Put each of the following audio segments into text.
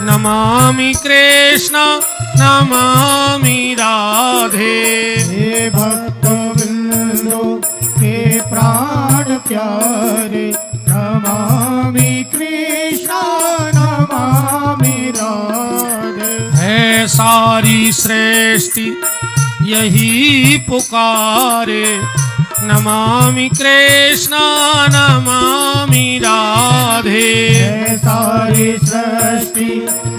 नमामि कृष्ण नमामि राधे। हे भक्त बिंदु के प्राण प्यारे, नमामि कृष्ण नमामि राधे। है सारी सृष्टि यही पुकारे, नमामि कृष्ण नमामि राधे। है सारी सृष्टि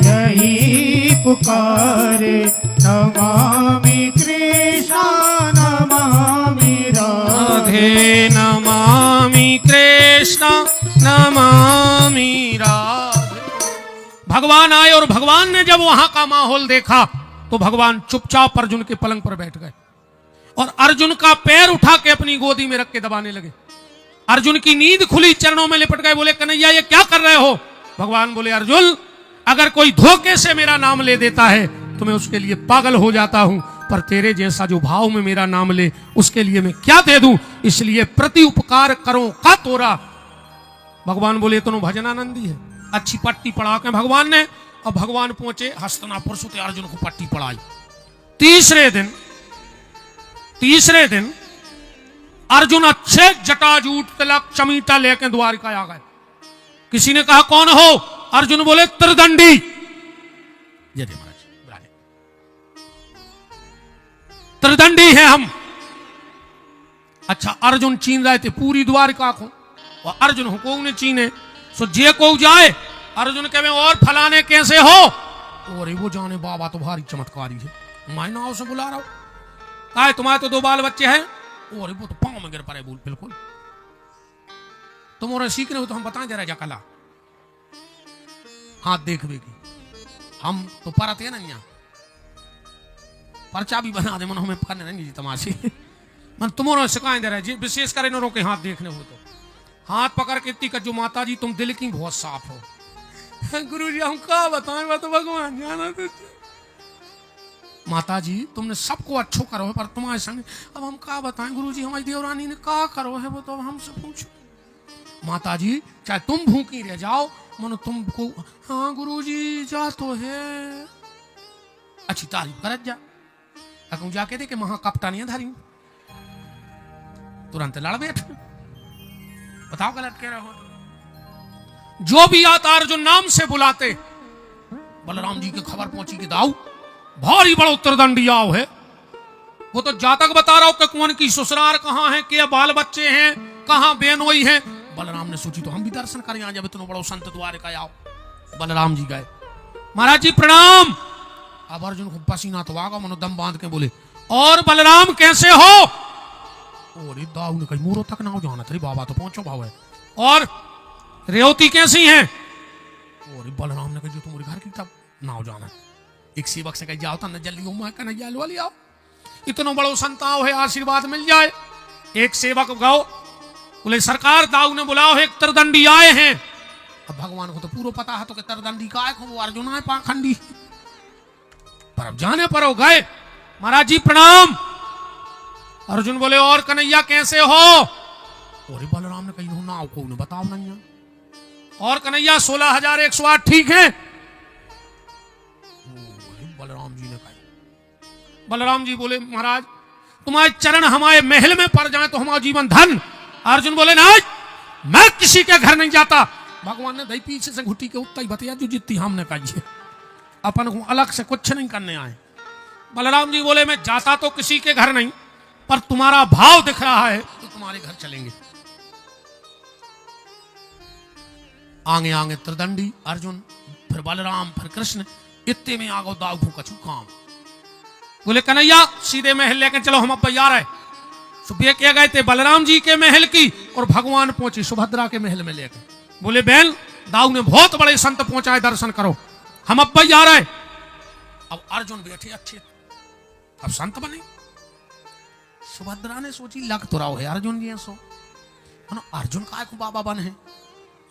यही पुकारे, नमामि कृष्ण नमामि राधे। नमामि कृष्ण नमामि राधे। भगवान आए और भगवान ने जब वहां का माहौल देखा तो भगवान चुपचाप अर्जुन के पलंग पर बैठ गए और अर्जुन का पैर उठा के अपनी गोदी में रख के दबाने लगे। अर्जुन की नींद खुली, चरणों में लिपट गए, बोले कन्हैया ये क्या कर रहे हो? भगवान बोले अर्जुन, अगर कोई धोखे से मेरा नाम ले देता है तो मैं उसके लिए पागल हो जाता हूं, पर तेरे जैसा जो भाव में मेरा नाम ले उसके लिए मैं क्या दे दूं, इसलिए प्रति उपकार करो का तोरा। भगवान बोले तो भजनानंदी है। अच्छी पट्टी पढ़ा के भगवान ने, और भगवान पहुंचे हस्तिनापुर से, अर्जुन को पट्टी पढ़ाई। तीसरे दिन अर्जुन अच्छे जटाजूट तिलक चमीटा लेके द्वारिका आ गए। किसी ने कहा कौन हो? अर्जुन बोले त्रिदंडी। जय देव महाराज, त्रिदंडी है हम। अच्छा, अर्जुन चीन रहे थे पूरी द्वारिका को, और अर्जुन हुको ने चीने सो जे को जाए। अर्जुन कहे और फलाने कैसे हो? और वो जाने बाबा तो भारी चमत्कारी है, मैं नाव से बुला रहा हूं। कहा तुम्हारे तो 2 बाल बच्चे हैं? और वो तो पांव में गिर पड़े, बोल बिल्कुल तुम और सीख रहे हो तो हम बताएं जरा जा कला हाथ देख बेगी हम तो परते ना यहाँ पर्चा भी बना दे मन हमें करने नहीं जी तमाशे मन तुम्हारा सिखाएं दे रहे विशेष कर इन के हाथ देखने हो तो हाथ पकड़ के इतनी जो माता जी तुम दिल की बहुत साफ हो। गुरु जी हम क्या बताएं, मैं तो भगवान जाना तो माता जी तुमने सबको अच्छो करो है, पर तुम्हारे संग अब हम क्या बताएं गुरु जी, हमारी देवरानी ने क्या करो है वो तो हमसे पूछो। माता जी चाहे तुम भूखी रह जाओ मनो तुमको, हाँ गुरु जी जा तो है, अच्छी तारीफ कर जा। अगर जाके दे के महा कप्तानियां धारी तुरंत लड़ बैठ, बताओ गलत कह रहे हो। जो भी आता अर्जुन नाम से बुलाते, बलराम जी की खबर पहुंची कि दाऊ भारी बड़ा उत्तरदंडी आओ है। वो तो जातक बता रहा हो कि कौन की ससुराल कहाँ है, क्या बाल बच्चे हैं, कहाँ बेनोई है। बलराम ने सोची तो हम भी दर्शन करें यहाँ, जब इतना बड़ा संत द्वारिका आओ। बलराम जी गए, महाराज जी प्रणाम। अब अर्जुन को पसीना तो आगा, मनो दम बांध के बोले और बलराम कैसे हो? और दाऊ ने कही मोरो तक ना हो जाना तेरी बाबा तो पहुंचो भाव है। और रेवती कैसी है? और बलराम ने कही जो तुम्हारे घर की तब ना हो जाना। एक सेवक से कही जाओ तो न जल्दी उमा कन्हैया वाली आओ, इतना बड़ो संताओ है, आशीर्वाद मिल जाए। एक सेवक गाओ बोले सरकार दाऊ ने बुलाओ है, एक तरदंडी आए हैं। अब भगवान को तो पूरा पता है तो कि तरदंडी का है, वो अर्जुन है पाखंडी, पर अब जाने पर हो गए। महाराज जी प्रणाम। अर्जुन बोले और कन्हैया कैसे हो? और बलराम ने कही ना को ने बताओ नहीं। और कन्हैया 16,108 ठीक है? बलराम जी ने कहा। बलराम जी बोले महाराज तुम्हारे चरण हमारे महल में पड़ जाए तो हमारा जीवन धन। अर्जुन बोले नहीं, मैं किसी के घर नहीं जाता। भगवान ने दही पीछे से घुटी के उत्ता ही बताया जो जितनी हमने कही, अपन को अलग से कुछ नहीं करने आए। बलराम जी बोले मैं जाता तो किसी के घर नहीं, पर तुम्हारा भाव दिख रहा है तो तुम्हारे घर चलेंगे। आगे आगे त्रिदंडी अर्जुन, फिर बलराम, फिर कृष्ण, इतने में आगो दाऊ को कछु काम। बोले कन्हैया सीधे महल लेकर चलो, हम अब तैयार है। सुबह क्या गए थे बलराम जी के महल की, और भगवान पहुंचे सुभद्रा के महल में लेकर। बोले बहन दाऊ ने बहुत बड़े संत पहुंचाए, दर्शन करो, हम अब तैयार है। अब अर्जुन बैठे अच्छे, अब संत बने। सुभद्रा ने सोची लग तो रहा है अर्जुन जी ऐसो, मनो अर्जुन का बाबा बन है,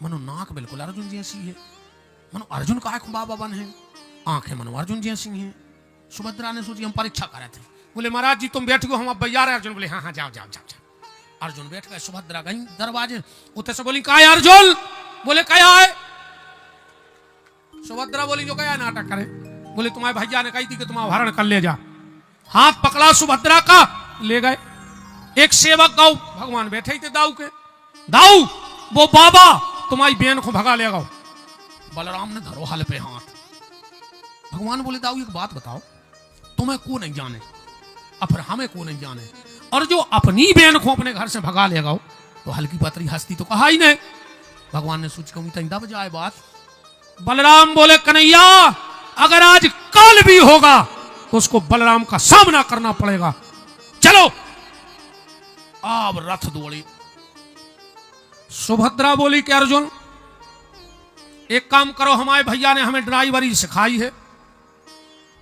मनो नाक बिल्कुल अर्जुन जैसी है, मनो अर्जुन का बाबा बन है, आंखें मनो अर्जुन जैसी हैं। सुभद्रा ने सोची हम परीक्षा कर रहे थे। बोले महाराज जी तुम बैठ गो, हम अब तैयार है। अर्जुन बोले हाँ हाँ जाओ जाओ जाओ जाओ। अर्जुन बैठ गए, सुभद्रा गई दरवाजे, उतने से बोली क्या है अर्जुन? बोले क्या है? सुभद्रा बोली जो गया नाटक करे, बोले तुम्हारे भैया ने कही थी कि तुम अपहरण कर ले जा। हाथ पकड़ा सुभद्रा का, ले गए। एक सेवक गाऊ, भगवान बैठे ही थे दाऊ के, दाऊ वो बाबा तुम्हारी बहन को भगा ले गाओ। बलराम ने धरो हल पे हाथ। भगवान बोले दाऊ एक बात बताओ, तुम्हें को नहीं जाने और फिर हमें को नहीं जाने, और जो अपनी बहन को अपने घर से भगा ले गाओ तो हल्की पतरी हस्ती तो कहा ही नहीं। भगवान ने सोच के दब जाए बात। बलराम बोले कन्हैया अगर आज कल भी होगा तो उसको बलराम का सामना करना पड़ेगा, चलो। अब रथ दौड़ी। सुभद्रा बोली कि अर्जुन एक काम करो, हमारे भैया ने हमें ड्राइवरी सिखाई है,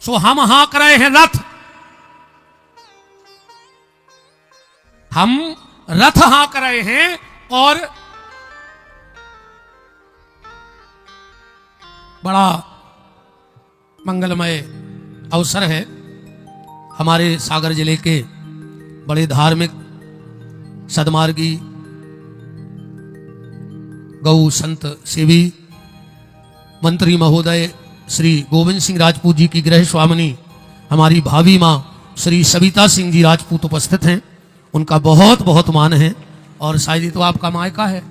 सो हम हाँक रहे हैं रथ, हम रथ हाँक रहे हैं और बड़ा मंगलमय अवसर है। हमारे सागर जिले के बड़े धार्मिक सदमार्गी गौ संत सेवी मंत्री महोदय श्री गोविंद सिंह राजपूत जी की गृह स्वामिनी हमारी भाभी मां श्री सविता सिंह जी राजपूत उपस्थित हैं। उनका बहुत बहुत मान है और शायद ये तो आपका मायका है।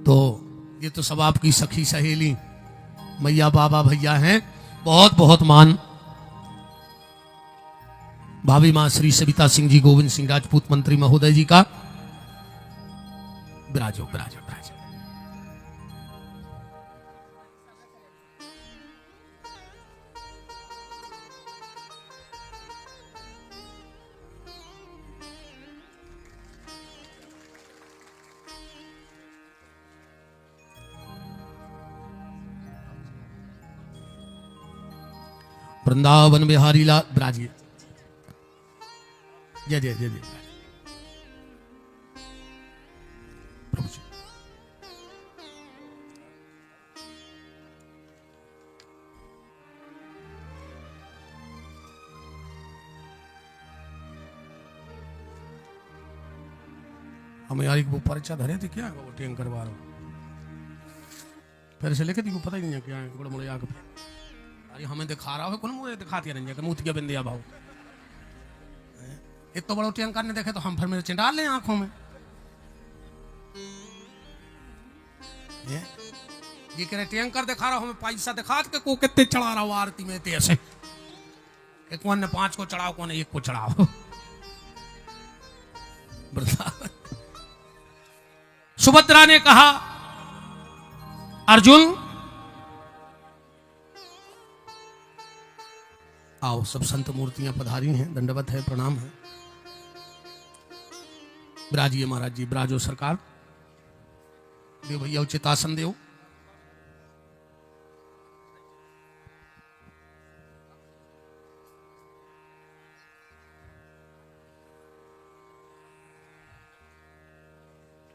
तो ये तो सब आपकी सखी सहेली मैया बाबा भैया हैं। बहुत बहुत मान भाभी मां श्री सविता सिंह जी गोविंद सिंह राजपूत मंत्री महोदय जी का। विराजो विराजो विराजो। वृंदावन बिहारी लाल विराजिए। जय जय जय जय प्रभु जी। हमें यार वो पर्चा धरे थे क्या वो टैंकर वालों फिर से लेके थी को पता ही नहीं है क्या है बड़े बड़े आग पे अरे हमें दिखा रहा है कौन मुझे दिखाती रंजा के मुँह बिंदिया भाव एक तो बड़ा टैंकर ने देखे तो हम फिर मेरे चिंडाल ले आंखों में ये कह रहे टैंकर दिखा रहा हूं मैं पैसा दिखा के को कितने चढ़ा रहा हूं आरती में ऐसे एक ने 5 को चढ़ाओ कौन 1 को चढ़ाओ। सुभद्रा ने कहा अर्जुन आओ सब संत मूर्तियां पधारी हैं दंडवत है प्रणाम है। विराजिए महाराज जी विराजो सरकार देव भैया उचित आसन देव।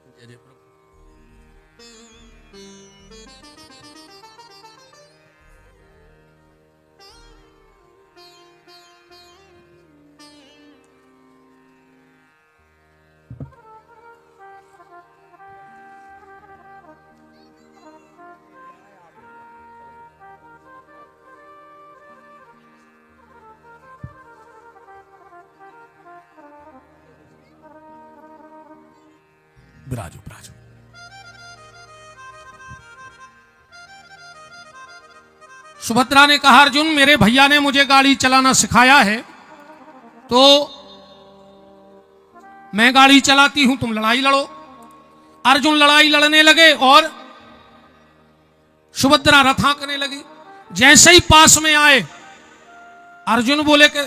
जय जय प्रभु। विराजो विराजो। सुभद्रा ने कहा अर्जुन मेरे भैया ने मुझे गाड़ी चलाना सिखाया है तो मैं गाड़ी चलाती हूं तुम लड़ाई लड़ो। अर्जुन लड़ाई लड़ने लगे और सुभद्रा रथ हाँकने लगी। जैसे ही पास में आए अर्जुन बोले कि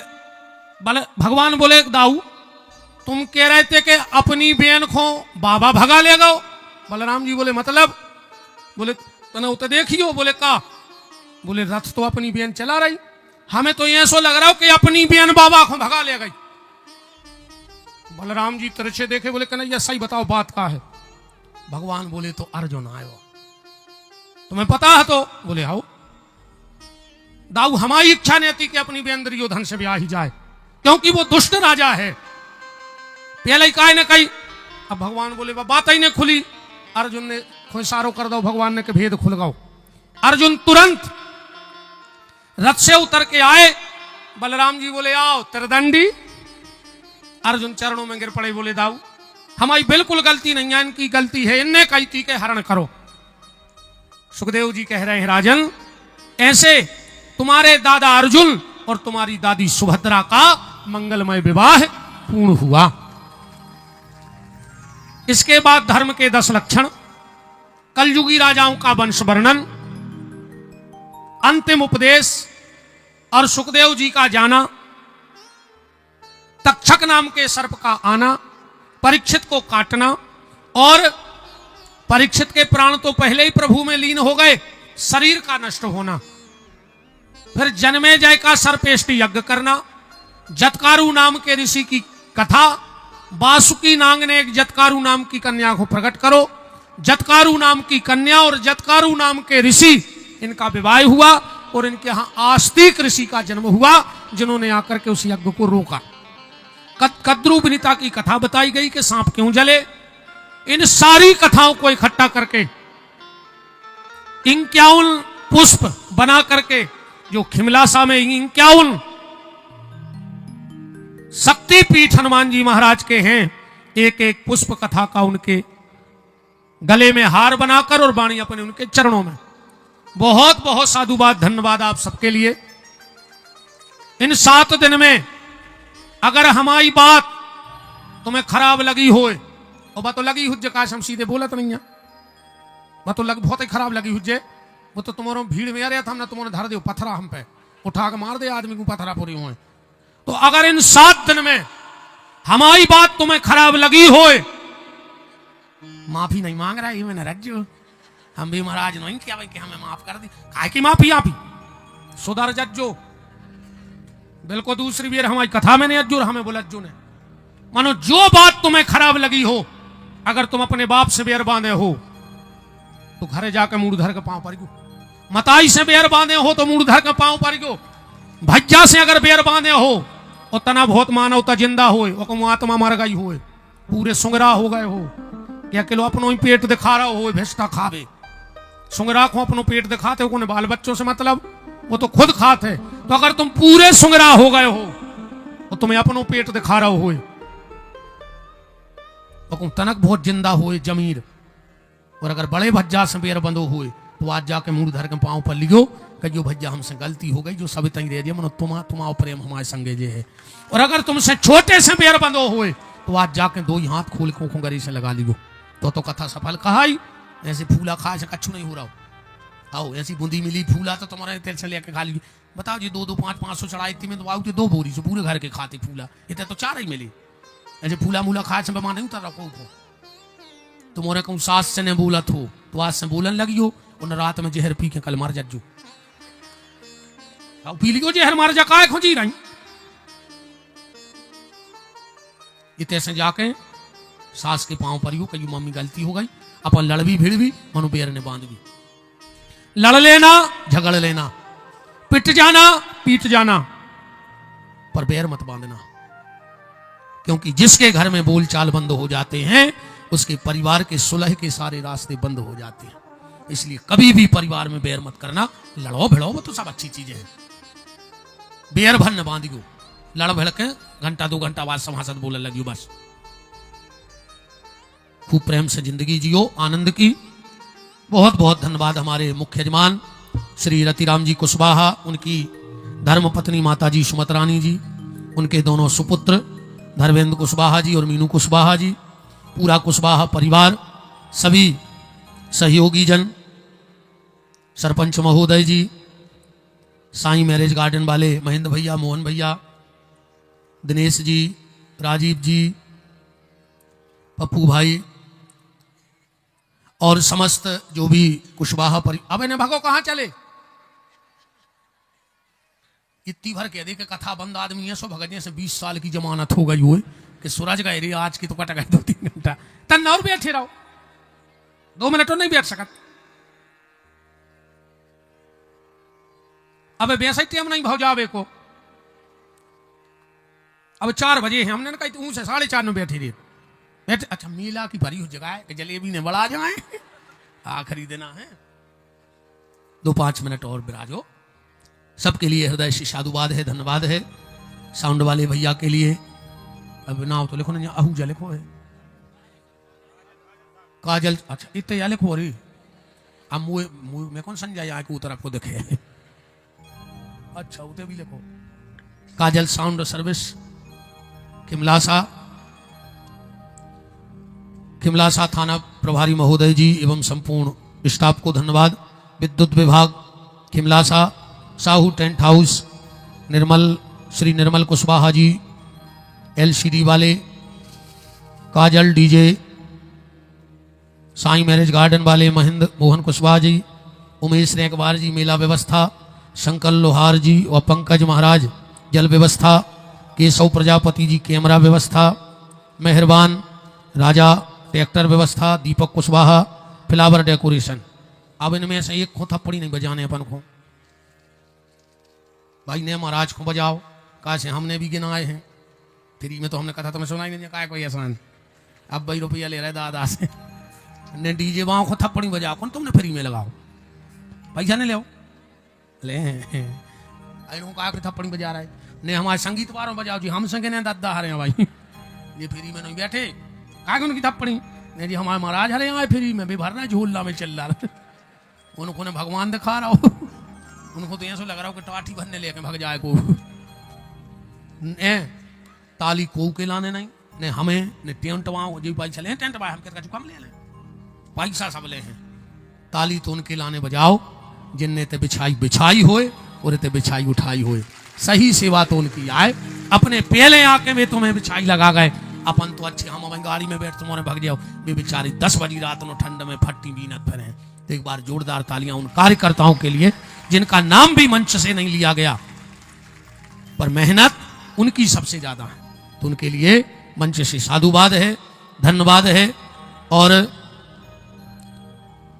भगवान बोले दाऊ तुम कह रहे थे कि अपनी बहन को बाबा भगा ले गो। बलराम जी बोले मतलब बोले तने उते देखियो बोले का बोले रथ तो अपनी बहन चला रही हमें तो ऐसा लग रहा हो कि अपनी बहन बाबा को भगा ले गई। बलराम जी तिरछे देखे बोले कन्हैया सही बताओ बात का है। भगवान बोले तो अर्जुन आयो तुम्हें पता है तो बोले आओ। दाऊ हमारी इच्छा नहीं थी कि अपनी बहन दुर्योधन से ब्याह ही जाए क्योंकि वो दुष्ट राजा है। पहले ही कहा न कही, अब भगवान बोले बात ही नहीं खुली। अर्जुन ने कोई इशारो कर दो, भगवान ने के भेद खुल गओ। अर्जुन तुरंत रथ से उतर के आए। बलराम जी बोले आओ त्रिदंडी। अर्जुन चरणों में गिर पड़े, बोले दाऊ हमारी बिल्कुल गलती नहीं है, इनकी गलती है, इनने कही थी के हरण करो। सुखदेव जी कह रहे हैं राजन, ऐसे तुम्हारे दादा अर्जुन और तुम्हारी दादी सुभद्रा का मंगलमय विवाह पूर्ण हुआ। इसके बाद धर्म के 10 लक्षण, कलयुगी राजाओं का वंश वर्णन, अंतिम उपदेश और सुखदेव जी का जाना, तक्षक नाम के सर्प का आना, परीक्षित को काटना और परीक्षित के प्राण तो पहले ही प्रभु में लीन हो गए, शरीर का नष्ट होना, फिर जन्मेजय का सर्पेष्टि यज्ञ करना, जतकारु नाम के ऋषि की कथा, बासुकी नाग ने एक जतकारु नाम की कन्या को प्रकट करो, जतकारु नाम की कन्या और जतकारु नाम के ऋषि, इनका विवाह हुआ और इनके यहां आस्तिक ऋषि का जन्म हुआ, जिन्होंने आकर के उस यज्ञ को रोका। कद्रू विनीता की कथा बताई गई कि सांप क्यों जले। इन सारी कथाओं को इकट्ठा करके 51 पुष्प बना करके, जो खिमलासा में 51 शक्तिपीठ हनुमान जी महाराज के हैं, एक एक पुष्प कथा का उनके गले में हार बनाकर और वाणी अपने उनके चरणों में। बहुत बहुत साधुवाद, धन्यवाद आप सबके लिए। इन 7 दिन में अगर हमारी बात तुम्हें खराब लगी हो, और बात तो लगी हुज्जे काश हम सीधे बोलत नहीं है, बात तो बहुत ही खराब लगी हुज्जे, वो तो तुम्हारे भीड़ में आ रहा था, हमने तुम्हारे धर दे पत्थरा हम पे उठा के मार दे आदमी को पत्थरा पूरी हुए। तो अगर इन 7 दिन में हमारी बात तुम्हें खराब लगी हो, माफी नहीं मांग रहा है मैंने रज्जो, हम भी महाराज नहीं किया भाई कि हमें माफ कर दी, काहे की माफी आप ही सुधर जज्जो। बिल्कुल दूसरी बार हमारी कथा में नहीं अज्जू, हमें बोला अज्जू ने, मानो जो बात तुम्हें खराब लगी हो, अगर तुम अपने बाप से बेर बांधे हो तो घरे जाकर मूड धर के पांव पर गो, मताई से बेर बांधे हो तो मूड धर के पांव पर गो, भज्जा से अगर बेर बांधे हो और तना बहुत मानवता जिंदा हो, आत्मा मर गई हो, पूरे सुंगरा हो गए हो, क्या किलो अपनो ही पेट दिखा रहा हो, भेजता खावे सुंगरा को अपनो पेट दिखाते हो, कोने बाल बच्चों से मतलब, वो तो खुद खाते। तो अगर तुम पूरे सुंगरा हो गए हो और तुम्हें अपनो पेट दिखा रहा हो, तो तनक बहुत जिंदा हो जमीर, और अगर बड़े भज्जा से बेर बंदो हुए तो आज जाके मुंह धर के पांव पर लियो कहियो भज्जा हमसे गलती हो गई, जो सब तई दे दिया मनो तुम्हारा प्रेम हमारे संगे जे है। और अगर तुमसे छोटे से बेर बंदो हुए तो आज जाके 2 ही हाथ खोल के गरी से लगा लियो, तो कथा सफल कहाई। ऐसे फूला खाए से कच्छु नहीं हो रहा, आओ ऐसी बूंदी मिली फूला तो तुम्हारे तेल से लेके खा ली। बताओ जी 2-2 500 चढ़ाई थी में तो आओ 2 बोरी से पूरे घर के खाते फूला, इतने तो 4 ही मिली। ऐसे फूला मूला खाए से बेमान नहीं उतर रखो तो तुम्हारे कहूँ सास से ने बोला हो तो आज से बोलन लगी हो, और रात में जहर पी के कल मार जज्जू पी लियो जहर मार जा काय खोजी रही। इतने से जाके सास के पांव पर यू कही मम्मी गलती हो गई, अपन लड़वी भिड़ भी मनु बेर ने बांध भी, लड़ लेना झगड़ लेना, पिट जाना पीट जाना, पर बेर मत बांधना, क्योंकि जिसके घर में बोलचाल बंद हो जाते हैं उसके परिवार के सुलह के सारे रास्ते बंद हो जाते हैं। इसलिए कभी भी परिवार में बेर मत करना, लड़ो भिड़ो वो तो सब अच्छी चीजें हैं, बेर भर न बांधियो, लड़ भिड़ के घंटा 2 घंटा बाद समासद बोलने लगियो, बस खूब प्रेम से जिंदगी जियो आनंद की। बहुत बहुत धन्यवाद हमारे मुख्य यजमान श्री रतिराम जी कुशवाहा, उनकी धर्मपत्नी माता जी सुमतरानी जी, उनके दोनों सुपुत्र धर्मेंद्र कुशवाहा जी और मीनू कुशवाहा जी, पूरा कुशवाहा परिवार, सभी सहयोगी जन, सरपंच महोदय जी, साईं मैरिज गार्डन वाले महेंद्र भैया, मोहन भैया, दिनेश जी, राजीव जी, पप्पू भाई और समस्त जो भी कुशवाहा अब इन्हें भगो कहां चले, इतनी भर कह दे के कथा बंद आदमी है, सो भगने से 20 साल की जमानत हो गई हुई कि सूरज गए रे आज की तो कट गए 2-3 घंटा, तन और बैठे रहो 2 मिनट नहीं बैठ सकत। अब वैसे टाइम नहीं भाव जावे को, अब 4 बजे हैं, हमने कहा तू से 4:30 में बैठी रही बैठे। अच्छा मेला की भरी हो जगह है कि जलेबी ने बड़ा जाए आखिरी देना है। 2-5 मिनट और विराजो। सबके लिए हृदय से साधुवाद है, धन्यवाद है। साउंड वाले भैया के लिए अब नाव तो लिखो ना, आहूजा लिखो है, काजल, अच्छा इतने या लिखो रही। अब मुँह में कौन संजय आए को तरफ को देखे अच्छा उते भी लिखो। काजल साउंड सर्विस खिमलासा थाना प्रभारी महोदय जी एवं संपूर्ण स्टाफ को धन्यवाद। विद्युत विभाग खिमलासा, साहू टेंट हाउस, श्री निर्मल कुशवाहा जी, LCD वाले, काजल DJ, साईं मैरिज गार्डन वाले महेंद्र मोहन कुशवाहा जी, उमेश नेकवार जी मेला व्यवस्था, शंकर लोहार जी और पंकज महाराज जल व्यवस्था, केशव प्रजापति जी कैमरा व्यवस्था, मेहरबान राजा ट्रैक्टर व्यवस्था, दीपक कुशवाहा फ्लावर डेकोरेशन। अब इनमें से एक को थप्पड़ी नहीं बजाने अपन को, भाई ने महाराज को बजाओ, कहा से हमने भी गिनाए हैं फ्री में, तो हमने कहा तुम्हें सुनाई नहीं कहा कोई आसान। अब भाई रुपया ले रहे दादा से ने DJ वाओ को थप्पड़ी बजाओ, कौन तुमने फ्री में लगाओ, पैसा नहीं ले ले कहा कि थप्पड़ी बजा रहा है ने हमारे संगीत वालों बजाओ जी, हम संगे ने दादा हरे हैं भाई ये फ्री में नहीं बैठे, कहा उनकी थप्पड़ी नहीं जी, हमारे महाराज हरे आए फ्री में भी भरना झूलना में चल रहा उनको ने भगवान दिखा रहा हो, उनको तो ऐसा लग रहा हो कि टाठी भरने लेके भग जाए को ताली को के लाने नहीं ने हमें ने टेंट वहां जो पैसा ले टेंट हम कहते कम ले लें पैसा सब ले हैं, ताली तो उनके लाने बजाओ जिनने ते बिछाई होए और ते बिछाई उठाई होए, सही सेवा तो उनकी आए। अपने पहले आके वे तुम्हें बिछाई लगा गए, अपन तो अच्छे हम अपनी गाड़ी में बैठ तुम्हारे भग जाओ, वे बेचारी 10 बजी रात में ठंड में फट्टी बीनत फिरे। तो एक बार जोरदार तालियां उन कार्यकर्ताओं के लिए जिनका नाम भी मंच से नहीं लिया गया, पर मेहनत उनकी सबसे ज्यादा है, तो उनके लिए मंच से साधुवाद है, धन्यवाद है। और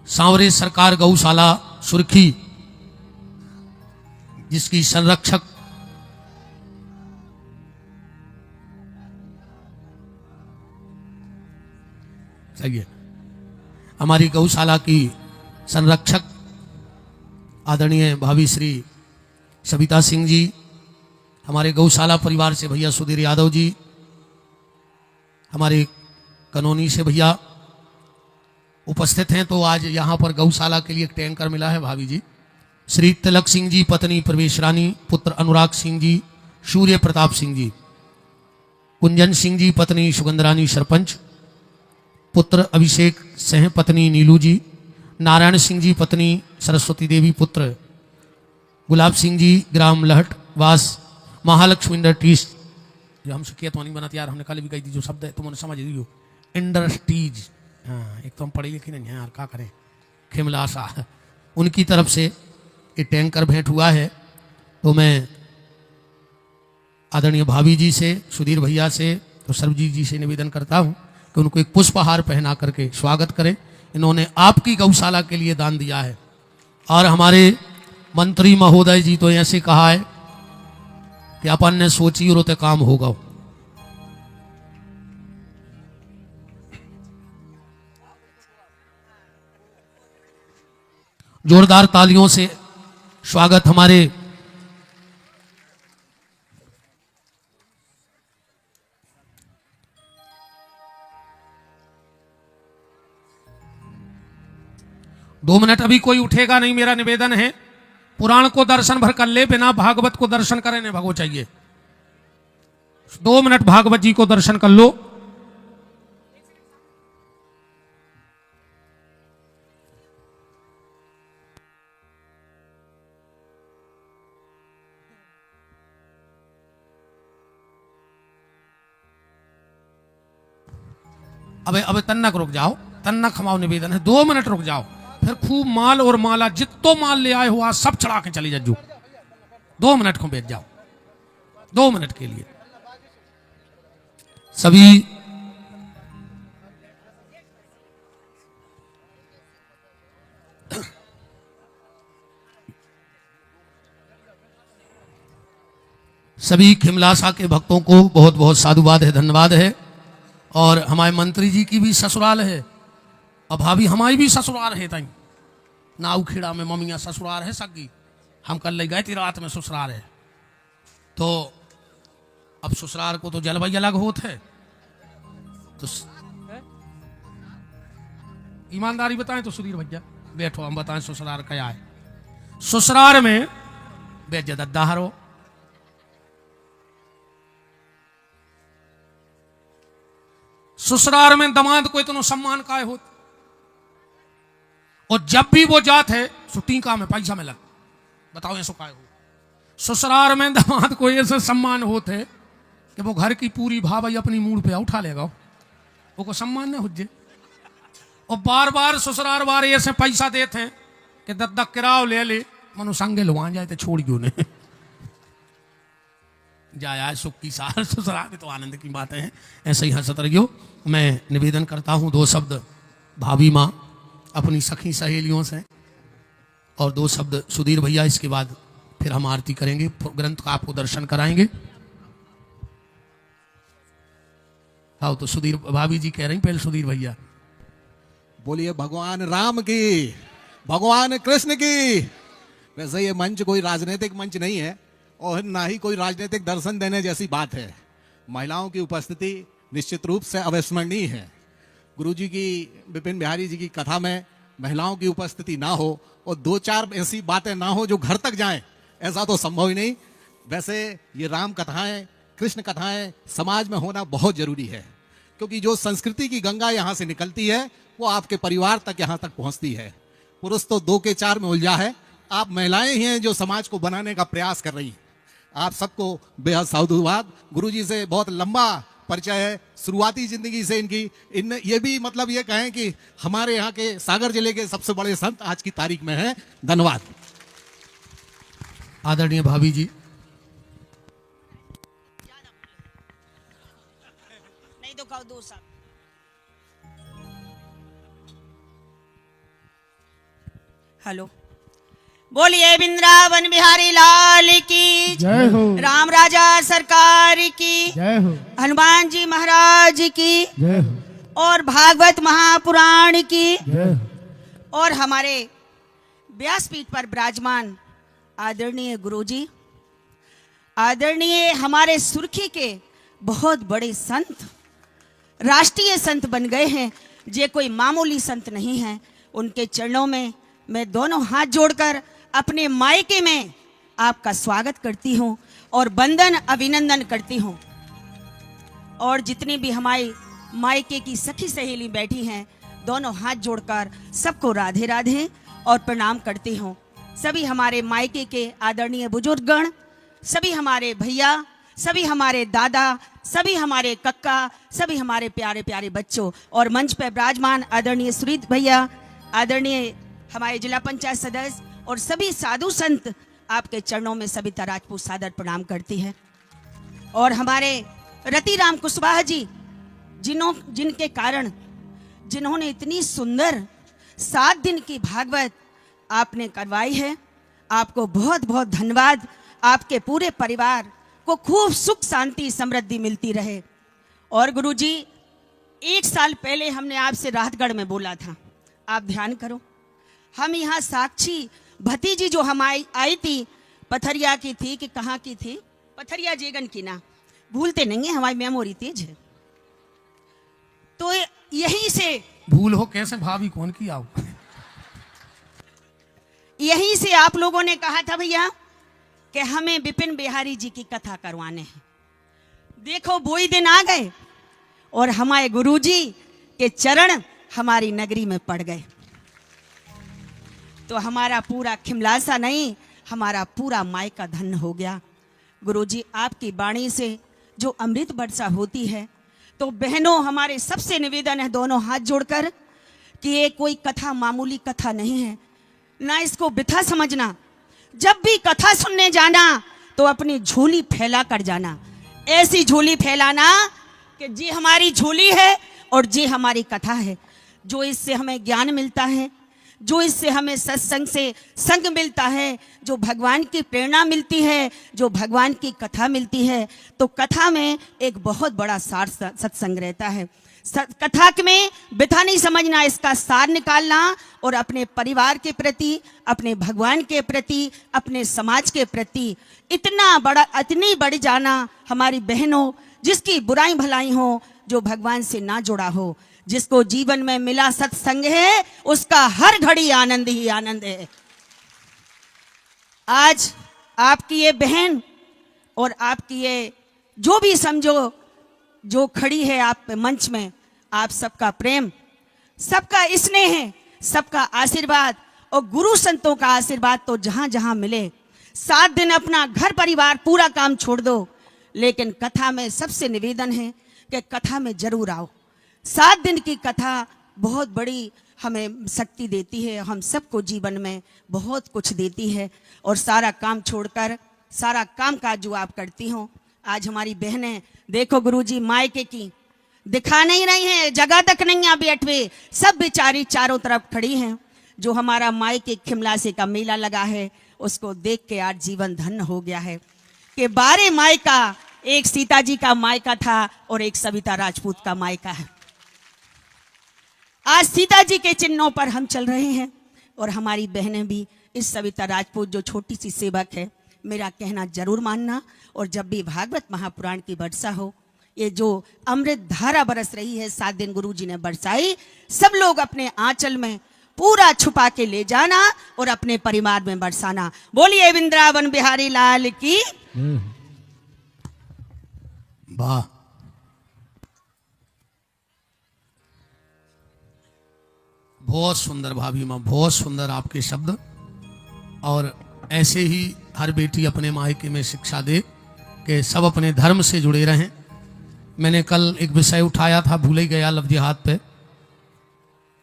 सांवरे सरकार गौशाला सुर्खी जिसकी संरक्षक सही है, हमारी गौशाला की संरक्षक आदरणीय भाभी श्री सविता सिंह जी, हमारे गौशाला परिवार से भैया सुधीर यादव जी, हमारे कनौनी से भैया उपस्थित हैं। तो आज यहाँ पर गौशाला के लिए एक टैंकर मिला है भाभी जी, श्री तिलक सिंह जी पत्नी प्रवेश रानी, पुत्र अनुराग सिंह जी, सूर्य प्रताप सिंह जी, कुंजन सिंह जी पत्नी सुगंधरानी सरपंच, पुत्र अभिषेक सह पत्नी नीलू जी, नारायण सिंह जी पत्नी सरस्वती देवी, पुत्र गुलाब सिंह जी ग्राम लहट वास, महालक्ष्मी इंडस्ट्रीज जो हमसे किया तो नहीं बनाती यार, हमने कल भी कही थी जो शब्द है तुम समझ रही हो, इंडस्ट्रीज, हाँ एक तो हम पढ़े लिखे नहीं यार क्या करें, खिमलासा, उनकी तरफ से ये टैंकर भेंट हुआ है। तो मैं आदरणीय भाभी जी से, सुधीर भैया से, तो सर्वजीत जी से निवेदन करता हूँ कि उनको एक पुष्पहार पहना करके स्वागत करें। इन्होंने आपकी गौशाला के लिए दान दिया है। और हमारे मंत्री महोदय जी तो ऐसे कहा है कि अपन ने सोची और काम होगा। जोरदार तालियों से स्वागत हमारे दो मिनट अभी कोई उठेगा नहीं, मेरा निवेदन है। पुराण को दर्शन भर कर ले, बिना भागवत को दर्शन करे नहीं भगो चाहिए। 2 मिनट भागवत जी को दर्शन कर लो। अबे तन्नक रुक जाओ, तन्नक खमाओ, निवेदन है 2 मिनट रुक जाओ, फिर खूब माल और माला जितो माल ले आए हो आज सब चढ़ा के चली जाओ। 2 मिनट को बैठ जाओ, 2 मिनट के लिए सभी सभी खिमलासा के भक्तों को बहुत बहुत साधुवाद है, धन्यवाद है। और हमारे मंत्री जी की भी ससुराल है और भाभी हमारी भी ससुराल है। तई नाउखेड़ा में मम्मियाँ ससुराल है सगी। हम कल ले गए थी रात में ससुराल है। तो अब ससुराल को तो जलवाई अलग होते है। तो ईमानदारी बताएं तो सुधीर भैया बैठो, हम बताएं ससुराल क्या है। ससुराल में बेजदद्दा हरो, ससुराल में दामाद को इतना सम्मान काय होत, और जब भी वो जात है टीका में पैसा मिला। बताओ ऐसा काय हो। ससुराल में दामाद को ऐसे सम्मान होते है कि वो घर की पूरी भाई अपनी मूड पे उठा लेगा, वो को सम्मान न हुज्जे। और बार बार ससुराल बार ऐसे पैसा देते हैं कि दद्दा किराओ ले ले, मनु संगे लुआ जाए तो छोड़ क्यों नहीं जाया सुख की सार ससुराल में तो आनंद की बातें हैं। ऐसे ही हंसत रहियो। मैं निवेदन करता हूँ 2 शब्द भाभी माँ अपनी सखी सहेलियों से और 2 शब्द सुधीर भैया, इसके बाद फिर हम आरती करेंगे, ग्रंथ का आपको दर्शन कराएंगे। आओ तो सुधीर भाभी जी कह रही, पहले सुधीर भैया। बोलिए भगवान राम की, भगवान कृष्ण की। वैसे ये मंच कोई राजनीतिक मंच नहीं है और ना ही कोई राजनीतिक दर्शन देने जैसी बात है। महिलाओं की उपस्थिति निश्चित रूप से अविस्मरणीय है। गुरुजी की, विपिन बिहारी जी की कथा में महिलाओं की उपस्थिति ना हो और 2-4 ऐसी बातें ना हो जो घर तक जाएं, ऐसा तो संभव ही नहीं। वैसे ये राम कथाएं, कृष्ण कथाएं समाज में होना बहुत जरूरी है, क्योंकि जो संस्कृति की गंगा यहाँ से निकलती है वो आपके परिवार तक यहाँ तक पहुँचती है। पुरुष तो 2 के 4 में उलझा है, आप महिलाएं ही हैं जो समाज को बनाने का प्रयास कर रही हैं। आप सबको बेहद साधुवाद। गुरुजी से बहुत लंबा परिचय है, शुरुआती जिंदगी से इनकी। ये भी मतलब ये कहें कि हमारे यहाँ के सागर जिले के सबसे बड़े संत आज की तारीख में हैं। धन्यवाद। आदरणीय भाभी जी। नहीं तो कहो 2 साल। हेलो, बोलिए वृंदावन बिहारी लाल की जय हो, राम राजा सरकार की जय हो, हनुमान जी महाराज की जय हो, और भागवत महापुराण की जय हो। और हमारे व्यासपीठ पर विराजमान आदरणीय गुरुजी, आदरणीय हमारे सुर्खी के बहुत बड़े संत, राष्ट्रीय संत बन गए हैं। ये कोई मामूली संत नहीं है। उनके चरणों में मैं दोनों हाथ जोड़कर अपने मायके में आपका स्वागत करती हूँ और वंदन अभिनंदन करती हूँ। और जितनी भी हमारी मायके की सखी सहेली बैठी हैं, दोनों हाथ जोड़कर सबको राधे राधे और प्रणाम करती हूँ। सभी हमारे मायके के आदरणीय बुजुर्गगण, सभी हमारे भैया, सभी हमारे दादा, सभी हमारे कक्का, सभी हमारे प्यारे प्यारे बच्चों और मंच पर विराजमान आदरणीय सुरीत भैया, आदरणीय हमारे जिला पंचायत सदस्य और सभी साधु संत, आपके चरणों में सविता राजपूत सादर प्रणाम करती है। और हमारे रतिराम कुशवाहा जी, जिनके कारण, जिन्होंने इतनी सुंदर 7 दिन की भागवत आपने करवाई है, आपको बहुत बहुत धन्यवाद। आपके पूरे परिवार को खूब सुख शांति समृद्धि मिलती रहे। और गुरुजी, 1 साल पहले हमने आपसे राहतगढ़ में बोला था, आप ध्यान करो। हम यहाँ साक्षी भतीजी जो हमारी आई थी, पथरिया की थी कि कहाँ की थी, पथरिया जेगन की ना, भूलते नहीं है, हमारी मेमोरी तेज है। तो यहीं से भूल हो कैसे भाभी कौन की आओ। यहीं से आप लोगों ने कहा था भैया कि हमें विपिन बिहारी जी की कथा करवाने हैं। देखो वही दिन आ गए और हमारे गुरुजी के चरण हमारी नगरी में पड़ गए। तो हमारा पूरा खिमलासा नहीं, हमारा पूरा मायका धन हो गया। गुरुजी, आपकी वाणी से जो अमृत वर्षा होती है, तो बहनों हमारे सबसे निवेदन है, दोनों हाथ जोड़कर, कि ये कोई कथा मामूली कथा नहीं है, ना इसको बिथा समझना। जब भी कथा सुनने जाना तो अपनी झोली फैला कर जाना, ऐसी झोली फैलाना कि जी हमारी झोली है और जी हमारी कथा है। जो इससे हमें ज्ञान मिलता है, जो इससे हमें सत्संग से संग मिलता है, जो भगवान की प्रेरणा मिलती है, जो भगवान की कथा मिलती है, तो कथा में एक बहुत बड़ा सार सत्संग रहता है। कथा में बिथा नहीं समझना, इसका सार निकालना और अपने परिवार के प्रति, अपने भगवान के प्रति, अपने समाज के प्रति इतनी बड़ी जाना हमारी बहनों, जिसकी बुराई भलाई हो, जो भगवान से ना जुड़ा हो, जिसको जीवन में मिला सत्संग है, उसका हर घड़ी आनंद ही आनंद है। आज आपकी ये बहन और आपकी ये जो भी समझो जो खड़ी है आप मंच में, आप सबका प्रेम, सबका स्नेह, सबका आशीर्वाद और गुरु संतों का आशीर्वाद तो जहां जहां मिले। 7 दिन अपना घर परिवार पूरा काम छोड़ दो, लेकिन कथा में सबसे निवेदन है कि कथा में जरूर आओ। 7 दिन की कथा बहुत बड़ी हमें शक्ति देती है, हम सबको जीवन में बहुत कुछ देती है। और सारा काम छोड़कर सारा काम काज जो आप करती हो, आज हमारी बहनें देखो गुरुजी मायके की दिखा नहीं रही हैं, जगह तक नहीं आप बैठे, सब बेचारी चारों तरफ खड़ी हैं। जो हमारा मायके खिमलासे का मेला लगा है, उसको देख के आज जीवन धन्य हो गया है कि 12 मायका, एक सीता जी का मायका था और एक सविता राजपूत का मायका है। आज सीता जी के चिन्हों पर हम चल रहे हैं और हमारी बहनें भी इस सविता राजपूत जो छोटी सी सेवक है, मेरा कहना जरूर मानना। और जब भी भागवत महापुराण की वर्षा हो, ये जो अमृत धारा बरस रही है 7 दिन गुरु जी ने बरसाई, सब लोग अपने आंचल में पूरा छुपा के ले जाना और अपने परिवार में बरसाना। बोलिए वृंदावन बिहारी लाल की। वाह, बहुत सुंदर भाभी माँ, बहुत सुंदर आपके शब्द। और ऐसे ही हर बेटी अपने मायके में शिक्षा दे कि सब अपने धर्म से जुड़े रहें। मैंने कल एक विषय उठाया था, भूल ही गया लफ्ज़ हाथ पे,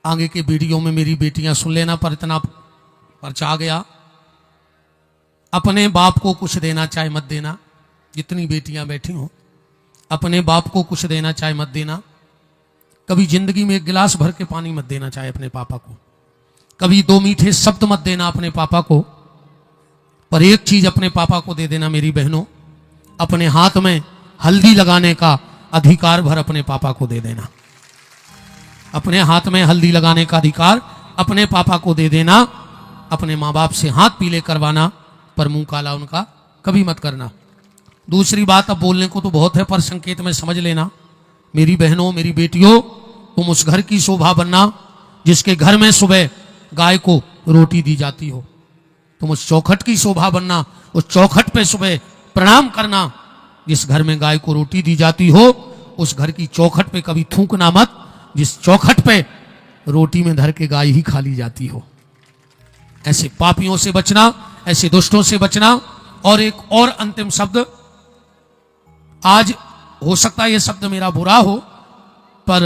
आगे के वीडियो में मेरी बेटियां सुन लेना, पर इतना परचा गया। अपने बाप को कुछ देना चाहे मत देना, जितनी बेटियां बैठी हों, अपने बाप को कुछ देना चाहे मत देना। कभी जिंदगी में 1 गिलास भर के पानी मत देना चाहे अपने पापा को, कभी 2 मीठे शब्द मत देना अपने पापा को, पर एक चीज अपने पापा को दे देना मेरी बहनों, अपने हाथ में हल्दी लगाने का अधिकार भर अपने पापा को दे देना। अपने हाथ में हल्दी लगाने का अधिकार अपने पापा को दे देना। अपने माँ बाप से हाथ पीले करवाना, पर मुंह काला उनका कभी मत करना। दूसरी बात, अब बोलने को तो बहुत है, पर संकेत में समझ लेना मेरी बहनों, मेरी बेटियों, तुम उस घर की शोभा बनना जिसके घर में सुबह गाय को रोटी दी जाती हो। तुम उस चौखट की शोभा बनना, उस चौखट पे सुबह प्रणाम करना जिस घर में गाय को रोटी दी जाती हो। उस घर की चौखट पे कभी थूकना मत जिस चौखट पे रोटी में धर के गाय ही खा ली जाती हो। ऐसे पापियों से बचना, ऐसे दुष्टों से बचना। और एक और अंतिम शब्द, आज हो सकता है ये शब्द मेरा बुरा हो, पर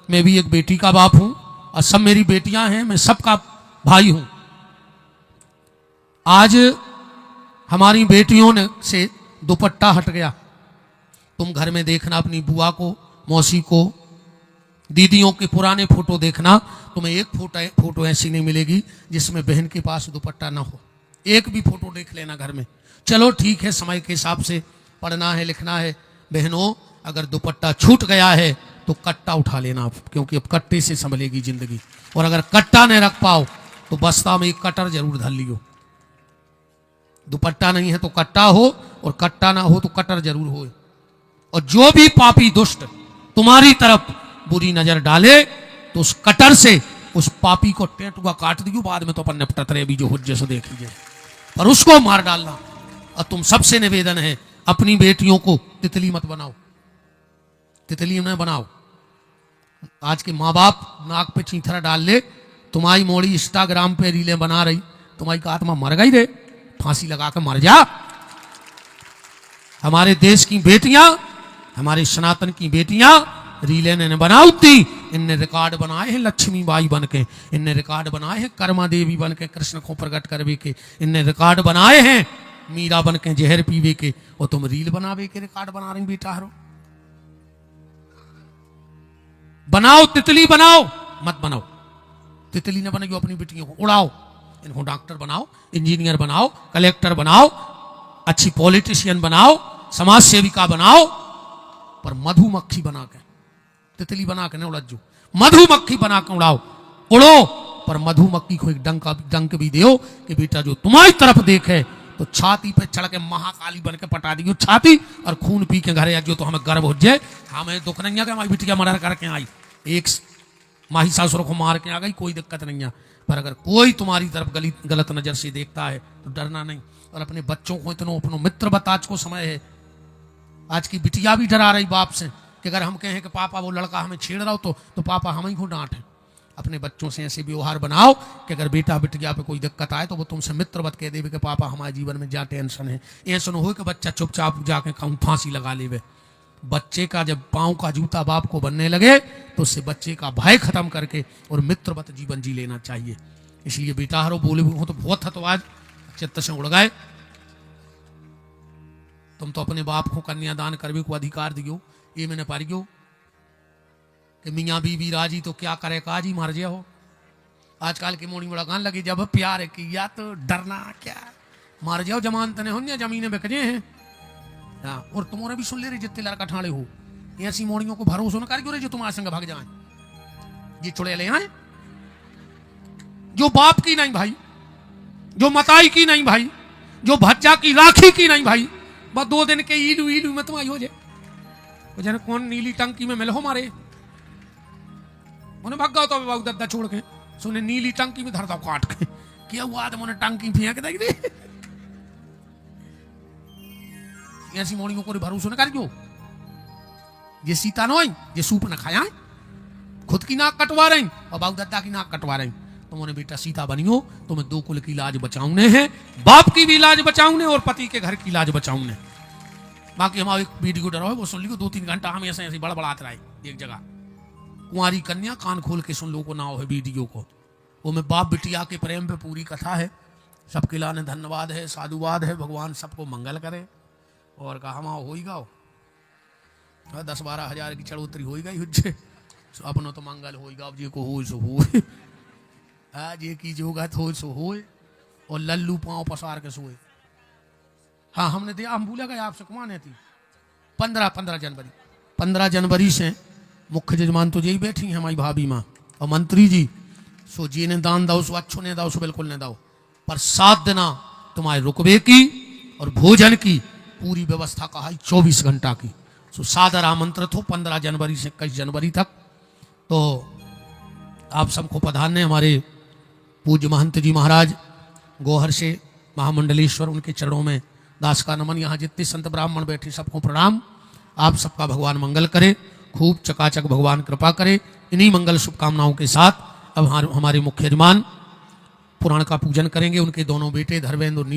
मैं भी एक बेटी का बाप हूं और सब मेरी बेटियां हैं, मैं सबका भाई हूं। आज हमारी बेटियों ने से दुपट्टा हट गया। तुम घर में देखना अपनी बुआ को, मौसी को, दीदियों के पुराने फोटो देखना, तुम्हें एक फोटो ऐसी नहीं मिलेगी जिसमें बहन के पास दुपट्टा ना हो। एक भी फोटो देख लेना घर में। चलो ठीक है, समय के हिसाब से पढ़ना है, लिखना है। बहनों, अगर दुपट्टा छूट गया है तो कट्टा उठा लेना आप, क्योंकि अब कट्टे से संभलेगी जिंदगी। और अगर कट्टा नहीं रख पाओ तो बस्ता में एक कटर जरूर धर लियो। दुपट्टा नहीं है तो कट्टा हो, और कट्टा ना हो तो कटर जरूर हो। और जो भी पापी दुष्ट तुम्हारी तरफ बुरी नजर डाले तो उस कटर से उस पापी को टेटुआ काट दियो, बाद में तो अपन निपटत रहे भी जो हुज्जे से देख लीजिए, पर उसको मार डालना। और तुम सबसे निवेदन है, अपनी बेटियों को तितली मत बनाओ, तितली न बनाओ। आज के माँ बाप नाक पे चीथरा डाल ले, तुम्हारी मोड़ी इंस्टाग्राम पे रीलें बना रही, तुम्हारी का आत्मा मर गई रे, फांसी लगा कर मर जा। हमारे देश की बेटियां, हमारे सनातन की बेटियां रीलें ने बनाऊती, इनने रिकॉर्ड बनाए हैं लक्ष्मी बाई बन के, इनने रिकॉर्ड बनाए हैं कर्मा देवी बन के कृष्ण को प्रकट करवे के, इनने रिकॉर्ड बनाए हैं मीरा बन के जहर पीवे के, और तुम रील बनावे के रिकॉर्ड बना रही बेटा हरो। बनाओ, तितली बनाओ, मत बनाओ। तितली ने बनाई अपनी बेटियों को, उड़ाओ, इनको डॉक्टर बनाओ, इंजीनियर बनाओ, कलेक्टर बनाओ, अच्छी पॉलिटिशियन बनाओ, समाज सेविका बनाओ, पर मधुमक्खी बना के, तितली बना के न उड़ो, मधुमक्खी बना के उड़ाओ, उड़ो, पर मधुमक्खी को एक डंक भी दो कि बेटा जो तुम्हारी तरफ देखे तो छाती पे चढ़ के महाकाली बन के पटा दी छाती और खून पी के घरे आ जो, तो हमें गर्व हो जाए, हमें दुख नहीं है कि हमारी बिटिया मर्डर करके आई, एक माही सासुर को मार के आ गई, कोई दिक्कत नहीं है। पर अगर कोई तुम्हारी तरफ गलत नजर से देखता है तो डरना नहीं। और अपने बच्चों को इतना अपनो मित्र बता, आज को समय है, आज की बिटिया भी डरा रही बाप से कि अगर हम कहें कि पापा वो लड़का हमें छेड़ रहा हो तो पापा हम ही को डांटे। अपने बच्चों से ऐसे व्यवहार बनाओ कि अगर बेटा बिटिया पे कोई दिक्कत आए तो वो तुमसे मित्र बत कह देवे कि पापा हमारे जीवन में क्या टेंशन है। ऐसा हो कि बच्चा चुपचाप जाके कहूँ फांसी लगा लेवे। बच्चे का जब पांव का जूता बाप को बनने लगे तो उससे बच्चे का भय खत्म करके और मित्रवत जीवन जी लेना चाहिए। इसलिए बेटा हरो बोले हो तो बहुत था, तो आज चित्त से उड़ गए। तुम तो अपने बाप को कन्यादान करने को अधिकार दियो, ये मैंने पारियो कि मियाँ बीबी राजी तो क्या करे काजी मर जाओ। आजकल के मोड़ी बड़ा गान लगे जब प्यार किया तो डरना क्या, मर जाओ जमानत ने हो, जमीनें बिक जाए हैं। और तुम्हारे भी सुन ले रहे जितने लड़का ठाणे हो, ऐसी मोड़ियों को भरोसा न कर जो तुम्हारे संग भाग जाए, ये चुड़े ले आए जो बाप की नहीं भाई, जो मताई की नहीं भाई, जो भज्जा की राखी की नहीं भाई, बस 2 दिन के ईलू ईलू में तुम आई हो जाए। जन कौन नीली टंकी में मिलो मारे उन्हें भाग गया तो बाबू दद्दा छोड़ के सुने नीली टंकी में धरता काट के क्या हुआ तो मैंने टंकी फेंक दे। ऐसी मोड़ियों को भरोसा न करियो। ये सीता नो ये सूप न खाया, खुद की नाक कटवा रही और बाबू दद्दा की नाक कटवा रही। तुमने बेटा सीता बनियो, तुम्हें 2 कुल की लाज बचाऊने हैं, बाप की भी लाज बचाऊने और पति के घर की लाज बचाऊने। बाकी हमारे वीडियो डरो वो सुन लियो 2-3 घंटा हम ऐसे ऐसे बड़बड़ाते रहे एक जगह। कुंवारी कन्या कान खोल के सुन लो को ना हो वीडियो को, वो में बाप बिटिया के प्रेम पे पूरी कथा है। सबके लाने धन्यवाद है, साधुवाद है, भगवान सबको मंगल करे। और कहा हम हो ही गाओ 10-12 हजार की चढ़ोतरी हो गई हुज्जे अपनो तो मंगल हो गाओ, जे को हो सो हो आज ये की जोगत हो सो हो और लल्लू पांव पसार के सोए। हाँ हमने दिया, हम भूला गए आपसे कुमाने थी 15 जनवरी से मुख्य जजमान तो यही बैठी है हमारी भाभी माँ और मंत्री जी। सो जी ने दान दाओ सो अच्छो ने दाओ सो बिल्कुल ने दाओ, पर 7 दिना तुम्हारे रुकबे की और भोजन की पूरी व्यवस्था कहा 24 घंटा की। सो सादर आमंत्रित हो 15 जनवरी से 21 जनवरी तक। तो आप सबको पधारने हमारे पूज्य महंत जी महाराज गोहर से महामंडलेश्वर, उनके चरणों में दास का नमन। यहाँ जितने संत ब्राह्मण बैठे सबको प्रणाम। आप सबका भगवान मंगल करे, खूब चकाचक भगवान कृपा करे। इन्हीं मंगल शुभकामनाओं के साथ अब हमारे मुख्य यजमान पुराण का पूजन करेंगे। उनके दोनों बेटे धर्मेंद्र और